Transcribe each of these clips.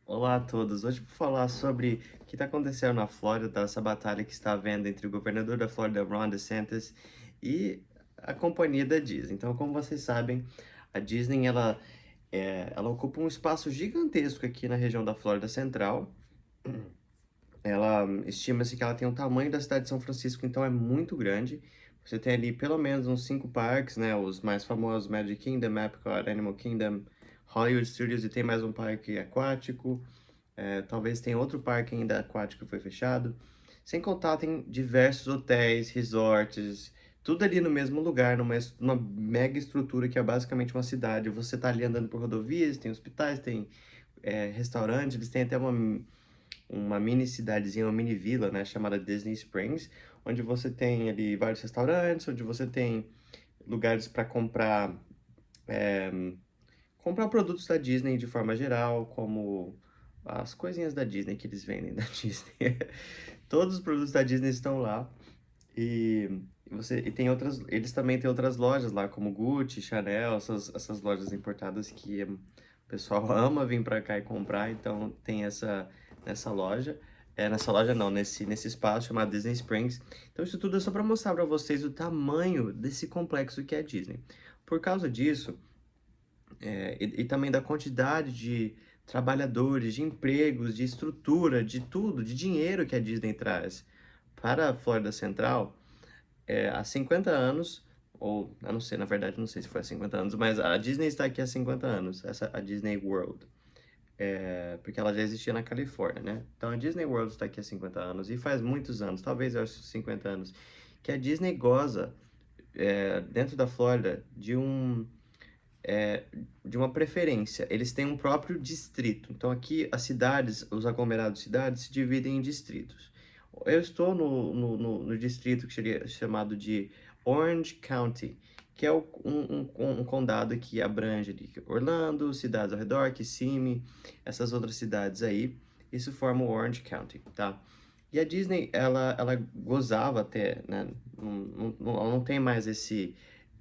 Olá a todos. Hoje vou falar sobre o que está acontecendo na Flórida, essa batalha que está havendo entre o governador da Flórida, Ron DeSantis, e a companhia da Disney. Então, como vocês sabem, a Disney ela ocupa um espaço gigantesco aqui na região da Flórida Central. Ela estima-se que ela tem o tamanho da cidade de São Francisco, então é muito grande. Você tem ali pelo menos uns 5 parques, né? Os mais famosos, Magic Kingdom, Epcot, Animal Kingdom, Hollywood Studios, e tem mais um parque aquático. Talvez tenha outro parque ainda aquático que foi fechado. Sem contar, tem diversos hotéis, resorts, tudo ali no mesmo lugar, numa mega estrutura que é basicamente uma cidade. Você tá ali andando por rodovias, tem hospitais, tem restaurantes, eles têm até uma mini cidadezinha, uma mini vila, né, chamada Disney Springs, onde você tem ali vários restaurantes, onde você tem lugares para é, comprar produtos da Disney de forma geral, como as coisinhas da Disney que eles vendem da Disney. Todos os produtos da Disney estão lá e eles também têm outras lojas lá, como Gucci, Chanel, essas lojas importadas que o pessoal ama vir para cá e comprar, então tem essa nessa loja. Nessa loja não, nesse espaço chamado Disney Springs. Então isso tudo é só para mostrar para vocês o tamanho desse complexo que é a Disney. Por causa disso, e também da quantidade de trabalhadores, de empregos, de estrutura, de tudo, de dinheiro que a Disney traz para a Flórida Central, há 50 anos, ou eu não sei, na verdade, não sei se foi há 50 anos, mas a Disney está aqui há 50 anos, a Disney World, porque ela já existia na Califórnia, né? Então a Disney World está aqui há 50 anos, e faz muitos anos, talvez aos 50 anos, que a Disney goza, dentro da Flórida, é, de uma preferência. Eles têm um próprio distrito. Então aqui as cidades, os aglomerados de cidades se dividem em distritos. Eu estou no distrito que seria chamado de Orange County, que é um condado que abrange ali Orlando, cidades ao redor, Kissimmee, essas outras cidades aí. Isso forma o Orange County, tá? E a Disney, ela gozava até, né? Ela não tem mais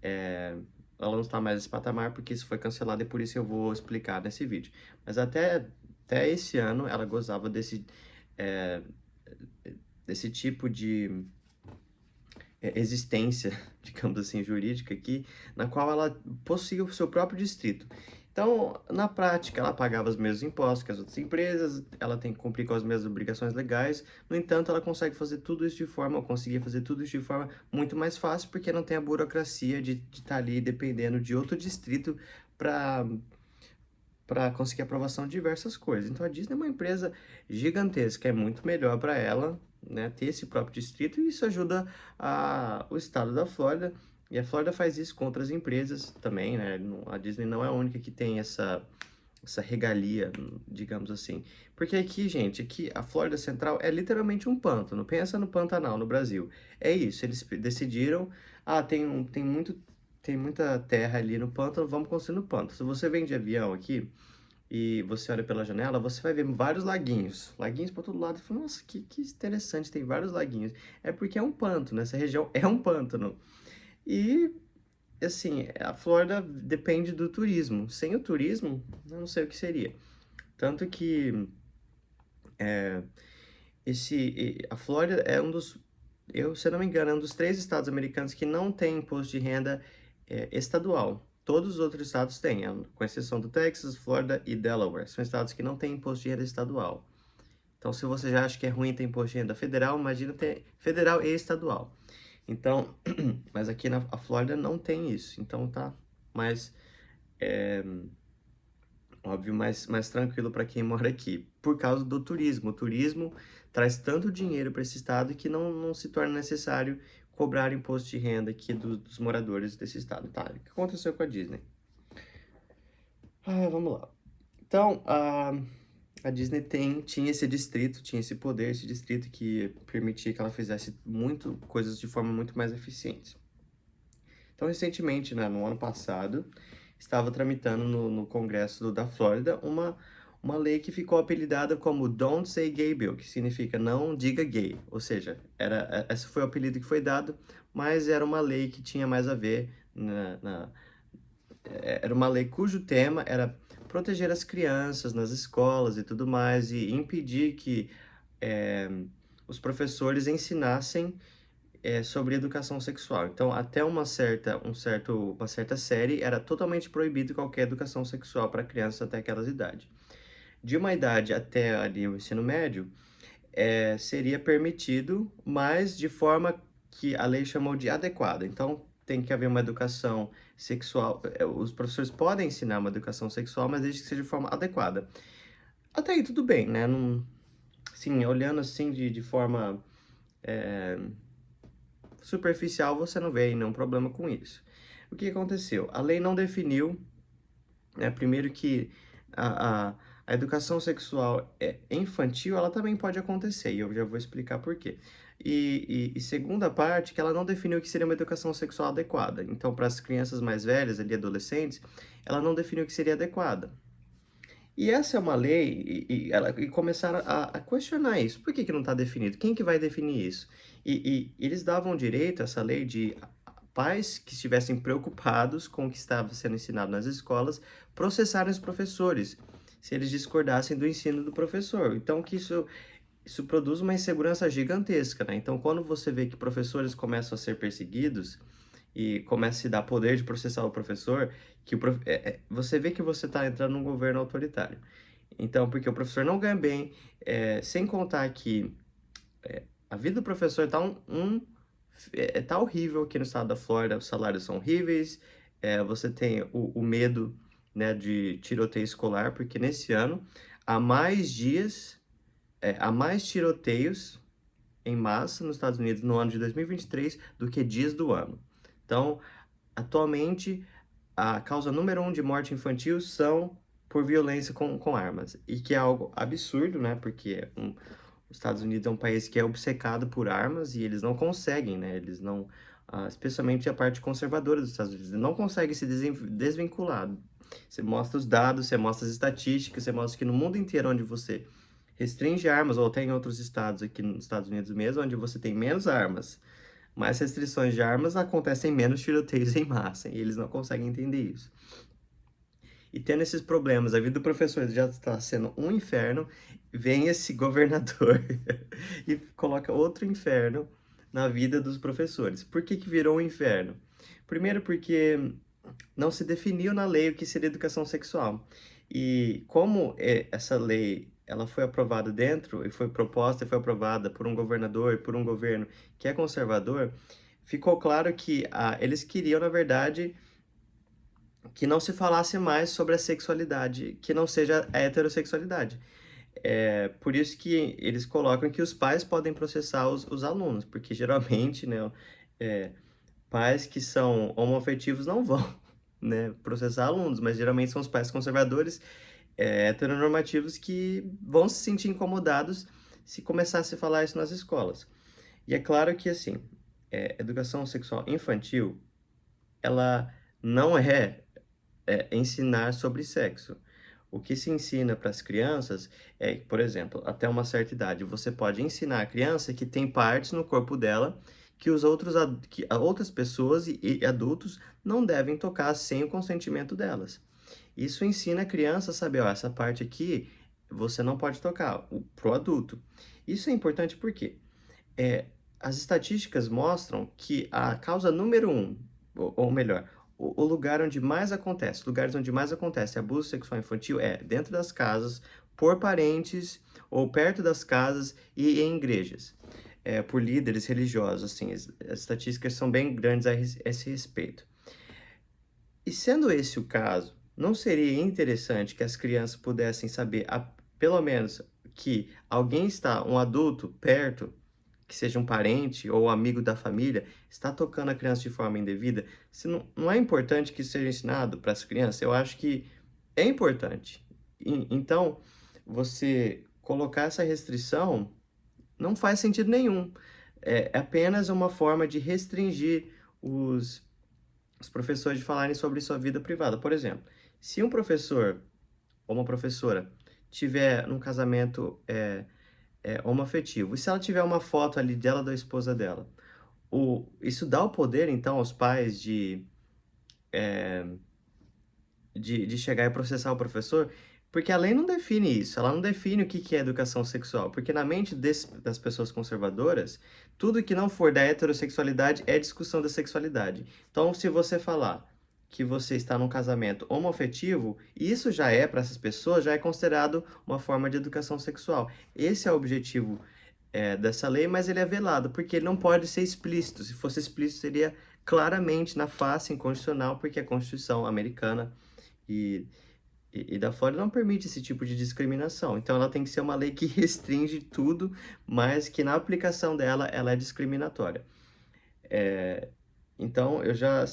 é, ela não está mais nesse patamar porque isso foi cancelado e por isso eu vou explicar nesse vídeo. Mas até esse ano ela gozava é, desse tipo de existência, digamos assim, jurídica aqui, na qual ela possuía o seu próprio distrito. Então, na prática, ela pagava os mesmos impostos que as outras empresas, ela tem que cumprir com as mesmas obrigações legais, no entanto, ela consegue fazer tudo isso de forma, ou conseguia fazer tudo isso de forma muito mais fácil, porque não tem a burocracia de estar ali dependendo de outro distrito para conseguir aprovação de diversas coisas. Então a Disney é uma empresa gigantesca, é muito melhor para ela, né, ter esse próprio distrito e isso ajuda o estado da Flórida. E a Flórida faz isso com outras empresas também, né? A Disney não é a única que tem essa regalia, digamos assim. Porque aqui, gente, aqui a Flórida Central é literalmente um pântano. Pensa no Pantanal no Brasil. É isso, eles decidiram, tem muita terra ali no pântano, vamos construir no pântano. Se você vem de avião aqui e você olha pela janela, você vai ver vários laguinhos. Laguinhos para todo lado. E fala, nossa, que interessante, tem vários laguinhos. É porque é um pântano, essa região é um pântano. E, assim, a Flórida depende do turismo. Sem o turismo, eu não sei o que seria. Tanto que é, a Flórida é se eu não me engano, é um dos 3 estados americanos que não tem imposto de renda estadual. Todos os outros estados têm, com exceção do Texas, Flórida e Delaware. São estados que não têm imposto de renda estadual. Então, se você já acha que é ruim ter imposto de renda federal, imagina ter federal e estadual. Então, mas aqui na a Flórida não tem isso. Então tá mais é, óbvio, mais tranquilo para quem mora aqui, por causa do turismo. O turismo traz tanto dinheiro para esse estado que não se torna necessário cobrar imposto de renda aqui dos moradores desse estado. Tá, o que aconteceu com a Disney? Vamos lá. Então, a Disney tinha esse distrito, tinha esse poder, esse distrito que permitia que ela fizesse coisas de forma muito mais eficiente. Então, recentemente, né, no ano passado, estava tramitando no Congresso da Flórida uma lei que ficou apelidada como Don't Say Gay Bill, que significa não diga gay. Ou seja, esse foi o apelido que foi dado, mas era uma lei que tinha mais a ver era uma lei cujo tema era proteger as crianças nas escolas e tudo mais, e impedir que eh, os professores ensinassem sobre educação sexual. Então, até uma certa série, era totalmente proibido qualquer educação sexual para crianças até aquelas idades. De uma idade até ali o ensino médio, seria permitido, mas de forma que a lei chamou de adequada. Então, tem que haver uma educação sexual. Os professores podem ensinar uma educação sexual, mas desde que seja de forma adequada. Até aí tudo bem, né? Não, sim, olhando assim de forma eh, superficial, você não vê nenhum problema com isso. O que aconteceu? A lei não definiu, né, primeiro que a, a, a educação sexual infantil, ela também pode acontecer, e eu já vou explicar por quê. E segunda parte, que ela não definiu o que seria uma educação sexual adequada. Então, para as crianças mais velhas, ali, adolescentes, ela não definiu o que seria adequada. E essa é uma lei, e começaram a questionar isso. Por que que não está definido? Quem que vai definir isso? E eles davam direito, essa lei, de pais que estivessem preocupados com o que estava sendo ensinado nas escolas, processarem os professores, se eles discordassem do ensino do professor. Então, que isso produz uma insegurança gigantesca, né? Então, quando você vê que professores começam a ser perseguidos e começa a se dar poder de processar o professor, você vê que você está entrando num governo autoritário. Então, porque o professor não ganha bem, sem contar que a vida do professor tá horrível aqui no estado da Flórida, os salários são horríveis, você tem o medo, né, de tiroteio escolar, porque nesse ano há mais dias, há mais tiroteios em massa nos Estados Unidos no ano de 2023 do que dias do ano. Então, atualmente, a causa número 1 de morte infantil são por violência com armas, e que é algo absurdo, né, porque os Estados Unidos é um país que é obcecado por armas e eles não conseguem, né, eles não, especialmente a parte conservadora dos Estados Unidos, não consegue se desvincular. Você mostra os dados, você mostra as estatísticas, você mostra que no mundo inteiro onde você restringe armas, ou até em outros estados aqui nos Estados Unidos mesmo, onde você tem menos armas, mais restrições de armas, acontecem menos tiroteios em massa, e eles não conseguem entender isso. E tendo esses problemas, a vida do professor já está sendo um inferno, vem esse governador e coloca outro inferno na vida dos professores. Por que que virou um inferno? Primeiro porque não se definiu na lei o que seria educação sexual. E como essa lei ela foi aprovada dentro, e foi proposta e foi aprovada por um governador e por um governo que é conservador, ficou claro que eles queriam, na verdade, que não se falasse mais sobre a sexualidade, que não seja a heterossexualidade. É por isso que eles colocam que os pais podem processar os alunos, porque geralmente, né, é, pais que são homoafetivos não vão, né, processar alunos, mas geralmente são os pais conservadores, heteronormativos, que vão se sentir incomodados se começar a se falar isso nas escolas. E é claro que, assim, educação sexual infantil, ela não ensinar sobre sexo. O que se ensina para as crianças é, por exemplo, até uma certa idade, você pode ensinar a criança que tem partes no corpo dela que outras pessoas e adultos não devem tocar sem o consentimento delas. Isso ensina a criança a saber, ó, essa parte aqui você não pode tocar, pro adulto. Isso é importante porque as estatísticas mostram que a causa número um, ou melhor, o lugar onde mais acontece, lugares onde mais acontece abuso sexual infantil é dentro das casas, por parentes ou perto das casas e em igrejas, por líderes religiosos, assim, as estatísticas são bem grandes a esse respeito. E sendo esse o caso, não seria interessante que as crianças pudessem saber, pelo menos, que alguém está, um adulto perto, que seja um parente ou amigo da família, está tocando a criança de forma indevida? Se não é importante que isso seja ensinado para as crianças? Eu acho que é importante. Então, você colocar essa restrição não faz sentido nenhum. É apenas uma forma de restringir os professores de falarem sobre sua vida privada. Por exemplo, se um professor ou uma professora tiver num casamento homoafetivo, e se ela tiver uma foto ali dela da esposa dela, isso dá o poder, então, aos pais de chegar e processar o professor, porque a lei não define isso, ela não define o que que é educação sexual, porque na mente das pessoas conservadoras, tudo que não for da heterossexualidade é discussão da sexualidade. Então, se você falar que você está num casamento homoafetivo, isso já é, para essas pessoas, já é considerado uma forma de educação sexual. Esse é o objetivo, dessa lei, mas ele é velado, porque ele não pode ser explícito. Se fosse explícito, seria claramente na face inconstitucional, porque a Constituição americana e, e da Flórida não permite esse tipo de discriminação. Então, ela tem que ser uma lei que restringe tudo, mas que na aplicação dela, ela é discriminatória. Então, eu já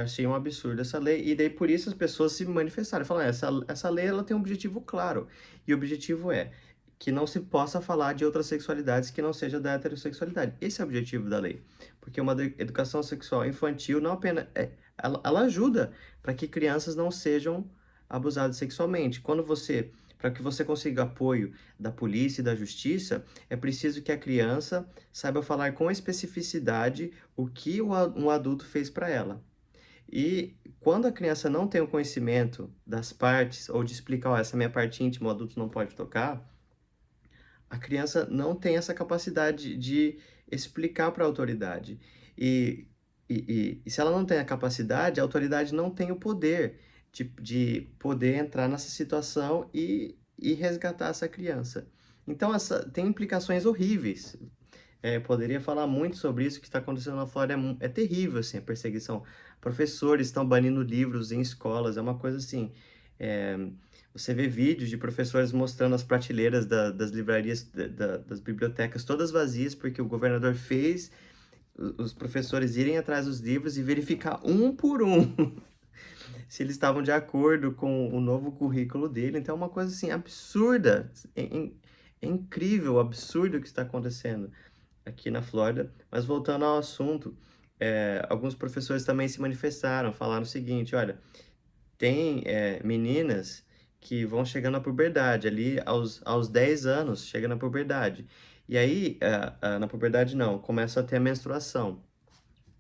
achei um absurdo essa lei, e daí por isso as pessoas se manifestaram, falaram, essa lei ela tem um objetivo claro, e o objetivo é que não se possa falar de outras sexualidades que não seja da heterossexualidade. Esse é o objetivo da lei, porque uma educação sexual infantil não apenas, ela ajuda para que crianças não sejam abusadas sexualmente. Para que você consiga apoio da polícia e da justiça, é preciso que a criança saiba falar com especificidade o que um adulto fez para ela. E quando a criança não tem o conhecimento das partes, ou de explicar, ó, essa é minha parte íntima, o adulto não pode tocar, a criança não tem essa capacidade de explicar para a autoridade. E, e se ela não tem a capacidade, a autoridade não tem o poder de poder entrar nessa situação e resgatar essa criança. Então, tem implicações horríveis. Eu poderia falar muito sobre isso, que está acontecendo na Flórida é terrível, assim, a perseguição. Professores estão banindo livros em escolas, é uma coisa assim. é, Você vê vídeos de professores mostrando as prateleiras das livrarias, das bibliotecas todas vazias, porque o governador fez os professores irem atrás dos livros e verificar um por um se eles estavam de acordo com o novo currículo dele. Então é uma coisa assim absurda, é incrível, o absurdo que está acontecendo aqui na Flórida. Mas voltando ao assunto, alguns professores também se manifestaram, falaram o seguinte: olha, tem meninas que vão chegando à puberdade, ali aos 10 anos, chega na puberdade. E aí, na puberdade não, começa a ter a menstruação,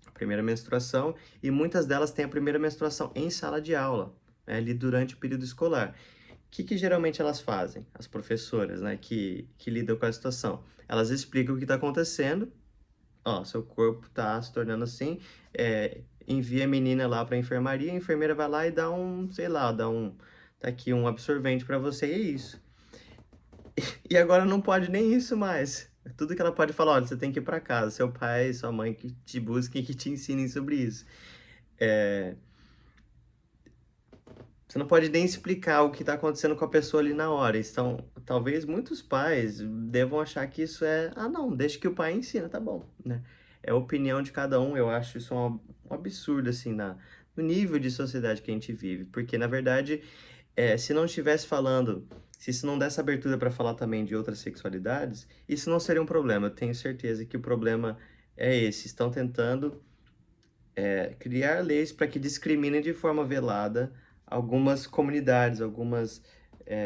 a primeira menstruação, e muitas delas têm a primeira menstruação em sala de aula, né, ali durante o período escolar. O que que geralmente elas fazem, as professoras, né, que lidam com a situação? Elas explicam o que está acontecendo, ó, seu corpo tá se tornando assim, envia a menina lá pra enfermaria, a enfermeira vai lá e dá um, sei lá, tá aqui um absorvente pra você e é isso. E agora não pode nem isso mais. Tudo que ela pode falar, olha, você tem que ir pra casa, seu pai e sua mãe que te busquem, que te ensinem sobre isso. É, Você não pode nem explicar o que está acontecendo com a pessoa ali na hora. Então, talvez muitos pais devam achar que isso ah, não, deixa que o pai ensina, tá bom, né? É a opinião de cada um, eu acho isso um absurdo, assim, no nível de sociedade que a gente vive. Porque, na verdade, se não estivesse falando, se isso não desse abertura para falar também de outras sexualidades, isso não seria um problema. Eu tenho certeza que o problema é esse. Estão tentando criar leis para que discriminem de forma velada algumas comunidades, algumas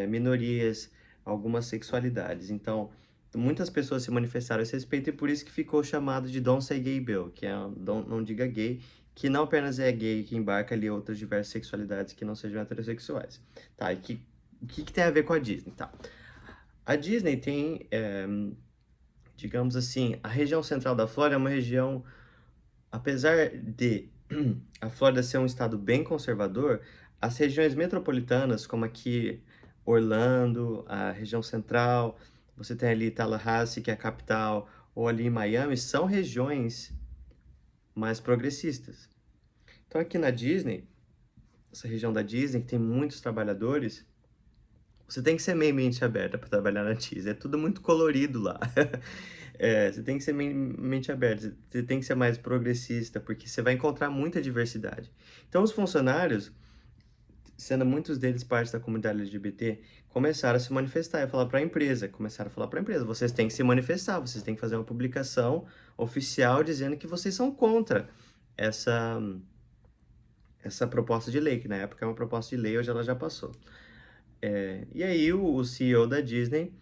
minorias, algumas sexualidades. Então, muitas pessoas se manifestaram a esse respeito e por isso que ficou chamado de Don't Say Gay Bill, que é não diga gay, que não apenas é gay, que embarca ali outras diversas sexualidades que não sejam heterossexuais. Tá, e o que tem a ver com a Disney? Tá. A Disney tem, digamos assim, a região central da Flórida é uma região. Apesar de a Flórida ser um estado bem conservador, as regiões metropolitanas, como aqui Orlando, a região central, você tem ali Tallahassee, que é a capital, ou ali em Miami, são regiões mais progressistas. Então aqui na Disney, essa região da Disney, que tem muitos trabalhadores, você tem que ser meio mente aberta para trabalhar na Disney. É tudo muito colorido lá. Você tem que ser mente aberta, você tem que ser mais progressista, porque você vai encontrar muita diversidade. Então, os funcionários, sendo muitos deles parte da comunidade LGBT, começaram a se manifestar e falar para a empresa, vocês têm que se manifestar, vocês têm que fazer uma publicação oficial dizendo que vocês são contra essa, essa proposta de lei, que na época é uma proposta de lei, hoje ela já passou. E aí o CEO da Disney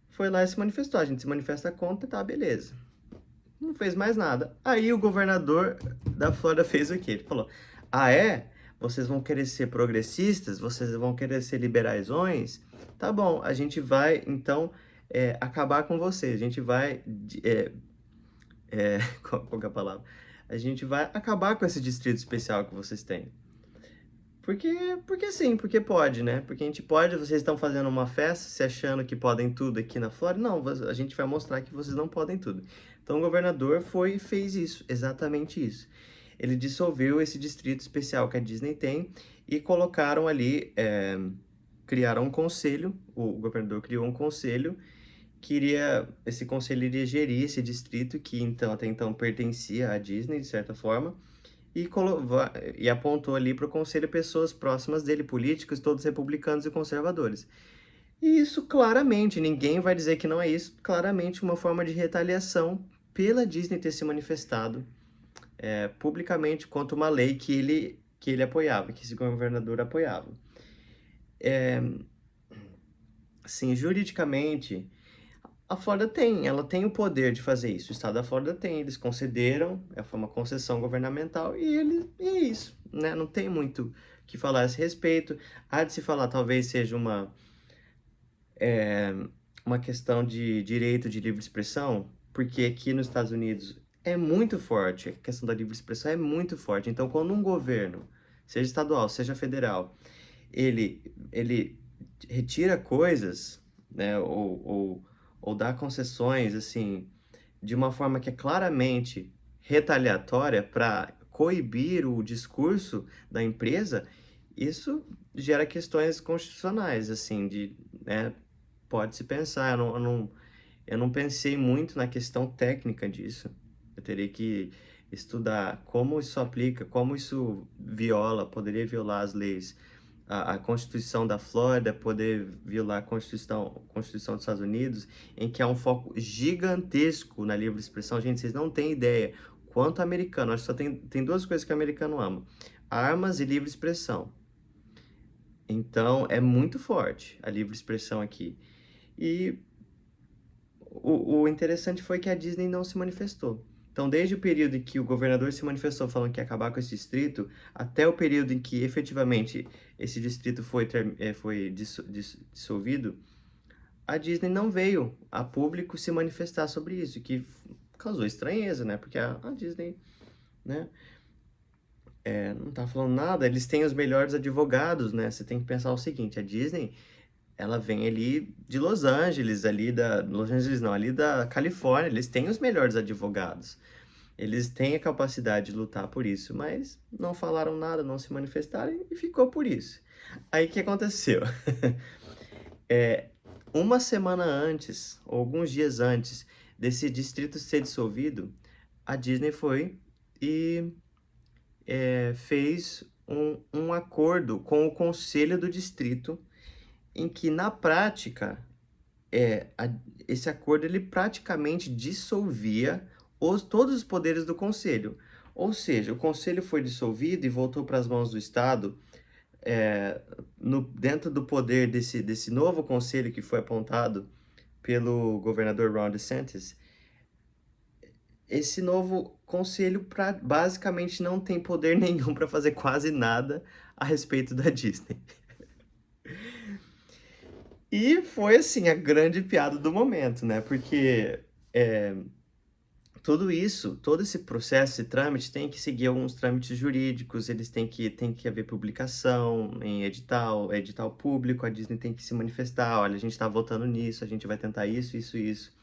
foi lá e se manifestou. A gente se manifesta contra, tá, beleza. Não fez mais nada. Aí o governador da Flórida fez o quê? Ele falou: ah, é? vocês vão querer ser progressistas, vocês vão querer ser liberaiões, tá bom, a gente vai, então, acabar com vocês, a gente vai, qual que é a palavra? A gente vai acabar com esse distrito especial que vocês têm. Porque sim, porque pode, né? Porque a gente pode, vocês estão fazendo uma festa se achando que podem tudo aqui na Flórida. Não, a gente vai mostrar que vocês não podem tudo. Então o governador foi e fez isso, exatamente isso. Ele dissolveu esse distrito especial que a Disney tem e colocaram ali, criaram um conselho, o governador criou um conselho, esse conselho iria gerir esse distrito que então, até então pertencia à Disney, de certa forma, e apontou ali para o conselho pessoas próximas dele, políticos, todos republicanos e conservadores. E isso claramente, ninguém vai dizer que não é isso, claramente uma forma de retaliação pela Disney ter se manifestado publicamente contra uma lei que ele apoiava, que esse governador apoiava. Assim, juridicamente, a Flórida ela tem o poder de fazer isso. O estado da Flórida tem, eles concederam, foi uma concessão governamental e é isso, né? Não tem muito o que falar a esse respeito. Há de se falar, talvez seja uma questão de direito de livre expressão, porque aqui nos Estados Unidos é muito forte, a questão da livre expressão é muito forte. Então, quando um governo, seja estadual, seja federal, ele retira coisas, né, ou dá concessões, assim, de uma forma que é claramente retaliatória para coibir o discurso da empresa, isso gera questões constitucionais, assim, né, pode-se pensar, eu não pensei muito na questão técnica disso, eu teria que estudar como isso aplica, como isso poderia violar as leis, a Constituição da Flórida, poder violar a Constituição dos Estados Unidos, em que há um foco gigantesco na livre expressão. Gente, vocês não têm ideia quanto americano, acho que só tem duas coisas que o americano ama: armas e livre expressão. Então, é muito forte a livre expressão aqui. E o interessante foi que a Disney não se manifestou. Então, desde o período em que o governador se manifestou falando que ia acabar com esse distrito, até o período em que efetivamente esse distrito foi dissolvido, a Disney não veio a público se manifestar sobre isso, que causou estranheza, né? Porque a Disney, né, não tá falando nada, eles têm os melhores advogados, né? Você tem que pensar o seguinte: a Disney, ela vem ali de Los Angeles, Los Angeles não, ali da Califórnia, eles têm os melhores advogados. Eles têm a capacidade de lutar por isso, mas não falaram nada, não se manifestaram e ficou por isso. Aí o que aconteceu? Uma semana antes, ou alguns dias antes desse distrito ser dissolvido, a Disney foi e fez um acordo com o conselho do distrito, em que na prática esse acordo ele praticamente dissolvia todos os poderes do conselho. Ou seja, o conselho foi dissolvido e voltou para as mãos do Estado, dentro do poder desse novo conselho que foi apontado pelo governador Ron DeSantis. Esse novo conselho basicamente não tem poder nenhum para fazer quase nada a respeito da Disney. E foi, assim, a grande piada do momento, né? Porque tudo isso, todo esse processo, esse trâmite, tem que seguir alguns trâmites jurídicos, tem que haver publicação em edital público, a Disney tem que se manifestar: olha, a gente está votando nisso, a gente vai tentar isso, isso, isso.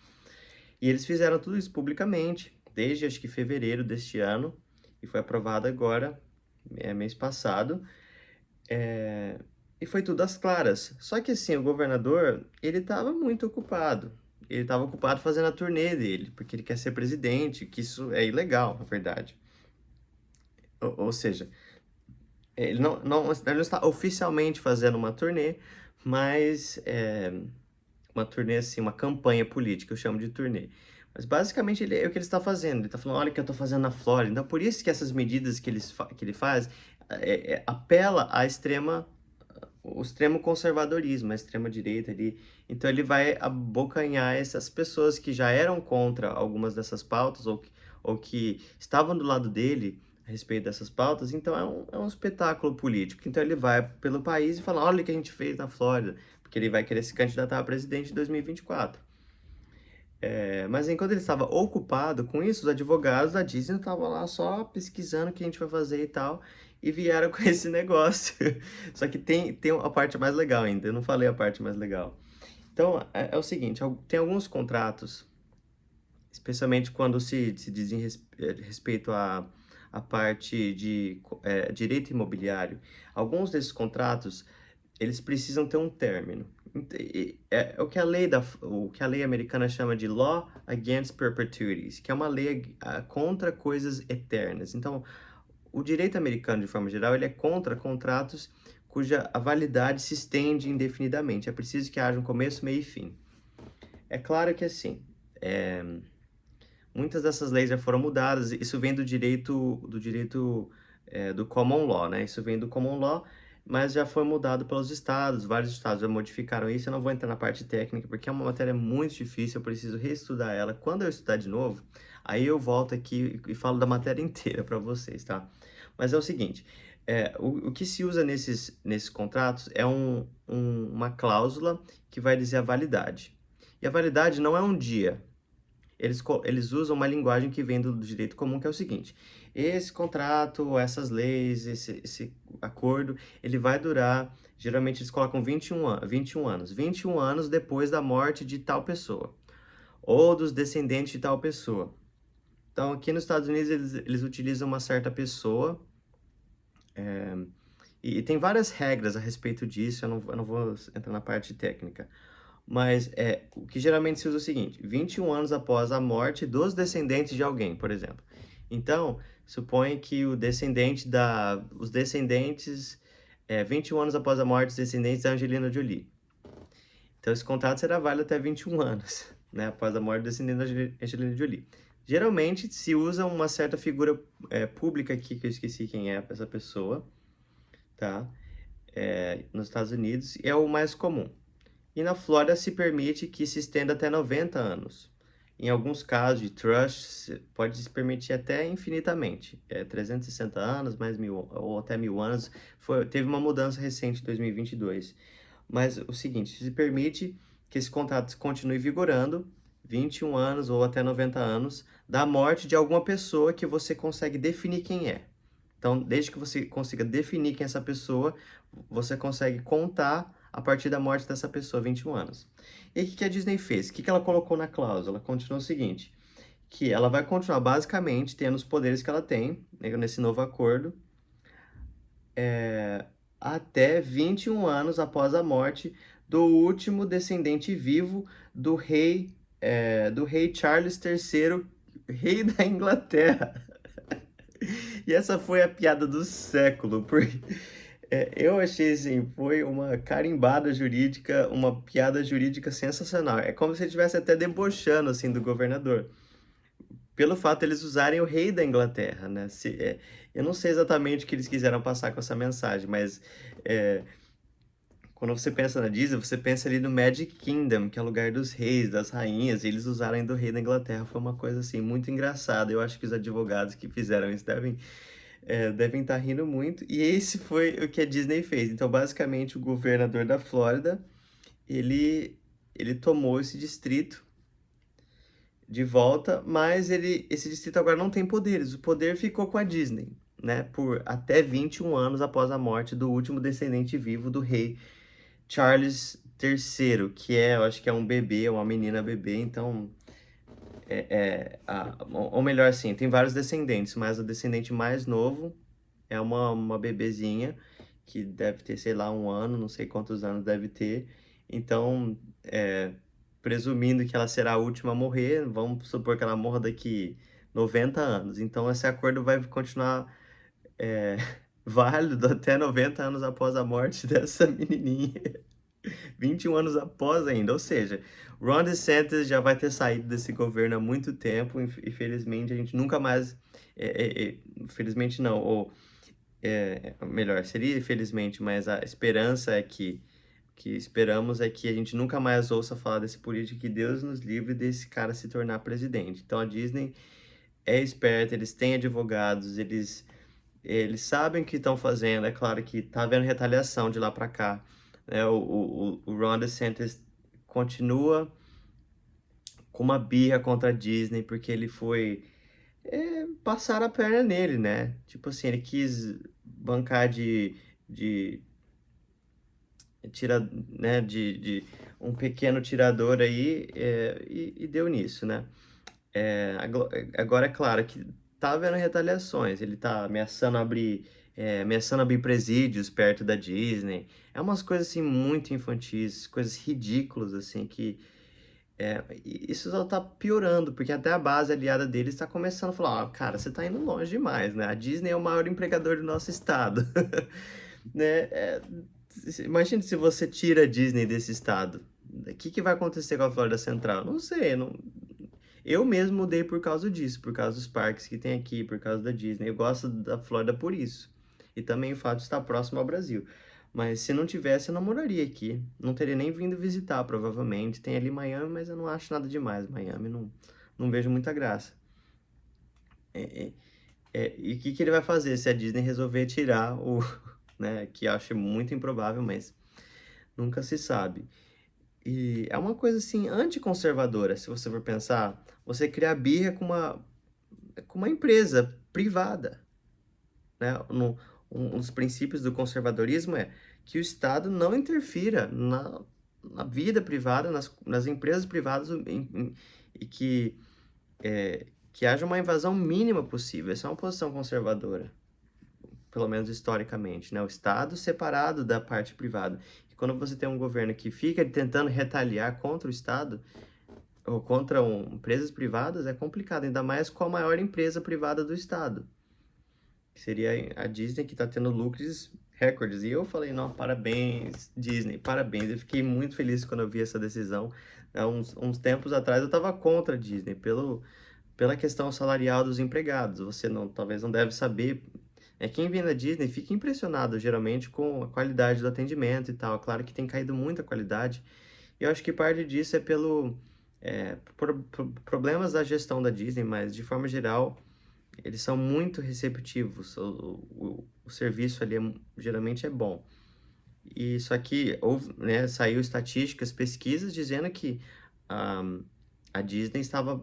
E eles fizeram tudo isso publicamente, desde acho que fevereiro deste ano, e foi aprovado agora, mês passado. E foi tudo às claras. Só que assim, o governador, ele estava muito ocupado. Ele estava ocupado fazendo a turnê dele, porque ele quer ser presidente, que isso é ilegal, na verdade. Ou seja, ele não está oficialmente fazendo uma turnê, mas uma turnê assim, uma campanha política, eu chamo de turnê. Mas basicamente é o que ele está fazendo. Ele está falando: olha o que eu estou fazendo na Flórida. Então por isso que essas medidas que ele faz apela o extremo conservadorismo, a extrema direita ali. Então ele vai abocanhar essas pessoas que já eram contra algumas dessas pautas ou que estavam do lado dele a respeito dessas pautas, então é um espetáculo político. Então ele vai pelo país e fala: olha o que a gente fez na Flórida, porque ele vai querer se candidatar a presidente em 2024. Mas enquanto ele estava ocupado com isso, os advogados da Disney estavam lá só pesquisando o que a gente vai fazer e tal, e vieram com esse negócio. Só que tem a parte mais legal ainda, eu não falei a parte mais legal. Então, é o seguinte, tem alguns contratos, especialmente quando se diz respeito à parte de direito imobiliário, alguns desses contratos, eles precisam ter um término. É o que a lei americana chama de Law Against Perpetuities, que é uma lei contra coisas eternas. Então, o direito americano, de forma geral, ele é contra contratos cuja a validade se estende indefinidamente. É preciso que haja um começo, meio e fim. É claro que, assim, muitas dessas leis já foram mudadas. Isso vem do common law, né? Isso vem do common law, mas já foi mudado pelos estados. Vários estados já modificaram isso. Eu não vou entrar na parte técnica, porque é uma matéria muito difícil. Eu preciso reestudar ela. Quando eu estudar de novo, aí eu volto aqui e falo da matéria inteira para vocês, tá? Mas é o seguinte, o que se usa nesses contratos é uma cláusula que vai dizer a validade. E a validade não é um dia. Eles usam uma linguagem que vem do direito comum, que é o seguinte: esse contrato, essas leis, esse acordo, ele vai durar, geralmente eles colocam 21 anos, 21 anos depois da morte de tal pessoa, ou dos descendentes de tal pessoa. Então, aqui nos Estados Unidos, eles utilizam uma certa pessoa, e tem várias regras a respeito disso, eu não vou entrar na parte técnica. Mas o que geralmente se usa é o seguinte: 21 anos após a morte dos descendentes de alguém, por exemplo. Então, suponha que os descendentes, 21 anos após a morte dos descendentes da Angelina Jolie. Então, esse contrato será válido até 21 anos, né, após a morte do descendente da Angelina Jolie. Geralmente, se usa uma certa figura pública aqui, que eu esqueci quem é essa pessoa, tá? Nos Estados Unidos, e é o mais comum. E na Flórida se permite que se estenda até 90 anos. Em alguns casos de trust, pode se permitir até infinitamente. 360 anos, mais 1.000, ou até 1.000 anos. Teve uma mudança recente em 2022. Mas o seguinte, se permite que esse contrato continue vigorando 21 anos ou até 90 anos da morte de alguma pessoa que você consegue definir quem é. Então, desde que você consiga definir quem é essa pessoa, você consegue contar a partir da morte dessa pessoa, 21 anos. E o que a Disney fez? O que ela colocou na cláusula? Ela continuou o seguinte, que ela vai continuar basicamente tendo os poderes que ela tem, né, nesse novo acordo, até 21 anos após a morte do último descendente vivo do rei Charles III, rei da Inglaterra. E essa foi a piada do século, porque eu achei assim, foi uma carimbada jurídica, uma piada jurídica sensacional. É como se ele estivesse até debochando assim do governador, pelo fato de eles usarem o rei da Inglaterra, né? Eu não sei exatamente o que eles quiseram passar com essa mensagem, mas é, quando você pensa na Disney, você pensa ali no Magic Kingdom, que é o lugar dos reis, das rainhas, e eles usarem do rei da Inglaterra. Foi uma coisa assim muito engraçada. Eu acho que os advogados que fizeram isso devem estar rindo muito. E esse foi o que a Disney fez. Então, basicamente, o governador da Flórida, ele tomou esse distrito de volta, mas esse distrito agora não tem poderes. O poder ficou com a Disney, né? Por até 21 anos após a morte do último descendente vivo do rei Charles III, eu acho que é um bebê, uma menina bebê, então ou melhor assim, tem vários descendentes, mas o descendente mais novo é uma bebezinha que deve ter, sei lá, 1 ano, não sei quantos anos deve ter. Então, presumindo que ela será a última a morrer, vamos supor que ela morra daqui 90 anos. Então, esse acordo vai continuar válido até 90 anos após a morte dessa menininha. 21 anos após ainda, ou seja, Ron DeSantis já vai ter saído desse governo há muito tempo, infelizmente a gente nunca mais, infelizmente não, ou melhor, seria infelizmente, mas a esperança é que esperamos é que a gente nunca mais ouça falar desse político, que Deus nos livre desse cara se tornar presidente. Então a Disney é esperta, eles têm advogados, eles eles sabem o que estão fazendo, é claro que tá havendo retaliação de lá para cá, né, o Ron DeSantis continua com uma birra contra a Disney, porque ele foi, passar a perna nele, né, tipo assim, ele quis bancar de tira, né, de um pequeno tirador aí, e deu nisso, né. Agora é claro que tá havendo retaliações, ele tá ameaçando abrir presídios perto da Disney, é umas coisas, assim, muito infantis, coisas ridículas, assim, que, e isso só tá piorando, porque até a base aliada dele está começando a falar: "Ó, cara, você tá indo longe demais, né, a Disney é o maior empregador do nosso estado", né, imagina se você tira a Disney desse estado, o que que vai acontecer com a Flórida Central? Não sei, não, eu mesmo mudei por causa disso, por causa dos parques que tem aqui, por causa da Disney. Eu gosto da Flórida por isso. E também o fato de estar próximo ao Brasil. Mas se não tivesse, eu não moraria aqui. Não teria nem vindo visitar, provavelmente. Tem ali Miami, mas eu não acho nada demais. Miami não vejo muita graça. É, e o que que ele vai fazer se a Disney resolver tirar o, né, que eu acho muito improvável, mas nunca se sabe. E é uma coisa assim anticonservadora, se você for pensar, você criar birra com uma empresa privada, né? Um dos princípios do conservadorismo é que o Estado não interfira na vida privada, nas empresas privadas, e que haja uma invasão mínima possível. Essa é uma posição conservadora, pelo menos historicamente, né? O Estado separado da parte privada. E quando você tem um governo que fica tentando retaliar contra o Estado, ou contra empresas privadas, é complicado, ainda mais com a maior empresa privada do Estado, que seria a Disney, que está tendo lucros recordes. E eu falei, não, parabéns, Disney, parabéns. Eu fiquei muito feliz quando eu vi essa decisão. Há uns tempos atrás eu estava contra a Disney, pela questão salarial dos empregados. Você não, talvez não deve saber. Quem vem da Disney fica impressionado, geralmente, com a qualidade do atendimento e tal. Claro que tem caído muito a qualidade. E eu acho que parte disso é por problemas da gestão da Disney, mas de forma geral eles são muito receptivos, o serviço ali geralmente é bom. E só que houve, né, saiu estatísticas, pesquisas dizendo que a, a Disney estava,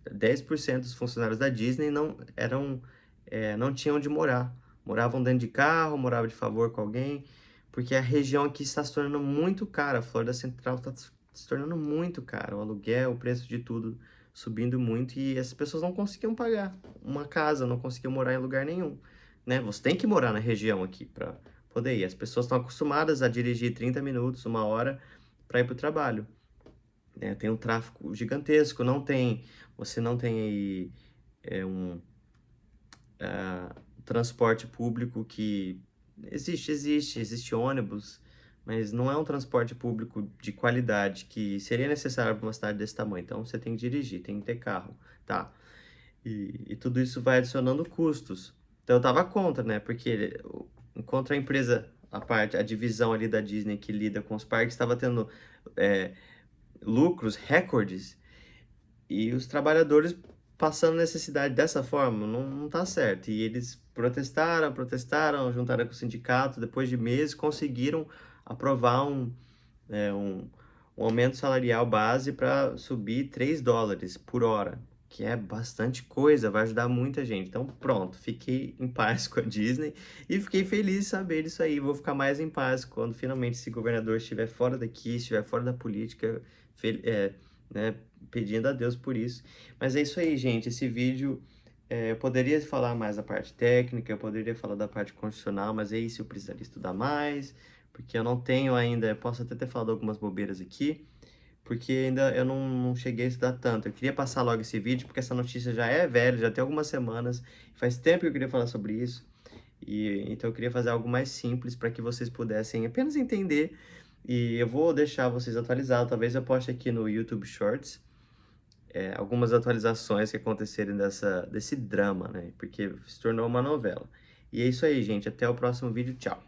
10% dos funcionários da Disney não tinham onde morar. Moravam dentro de carro, moravam de favor com alguém, porque a região aqui está se tornando muito cara, a Flórida Central está se tornando muito cara, o aluguel, o preço de tudo subindo muito e as pessoas não conseguiam pagar uma casa, não conseguiam morar em lugar nenhum, né? Você tem que morar na região aqui para poder ir. As pessoas estão acostumadas a dirigir 30 minutos, uma hora para ir para o trabalho, né? Tem um tráfego gigantesco, você não tem aí um transporte público que existe ônibus, mas não é um transporte público de qualidade que seria necessário para uma cidade desse tamanho. Então você tem que dirigir, tem que ter carro, tá? E tudo isso vai adicionando custos. Então eu tava contra, né? Porque contra a empresa, a divisão ali da Disney que lida com os parques, estava tendo é, lucros recordes e os trabalhadores passando necessidade dessa forma, não tá certo. E eles protestaram, juntaram com o sindicato, depois de meses conseguiram aprovar é, um, um aumento salarial base para subir $3 por hora, que é bastante coisa, vai ajudar muita gente. Então, pronto, fiquei em paz com a Disney e fiquei feliz de saber disso aí. Vou ficar mais em paz quando finalmente esse governador estiver fora daqui, estiver fora da política, né, pedindo a Deus por isso. Mas é isso aí, gente. Esse vídeo. Eu poderia falar mais da parte técnica, eu poderia falar da parte constitucional, mas é isso, eu precisaria estudar mais, porque eu não tenho ainda, eu posso até ter falado algumas bobeiras aqui, porque ainda eu não cheguei a estudar tanto. Eu queria passar logo esse vídeo, porque essa notícia já é velha, já tem algumas semanas, faz tempo que eu queria falar sobre isso, e então eu queria fazer algo mais simples para que vocês pudessem apenas entender, e eu vou deixar vocês atualizados, talvez eu poste aqui no YouTube Shorts, algumas atualizações que aconteceram desse drama, né? Porque se tornou uma novela. E é isso aí, gente. Até o próximo vídeo. Tchau.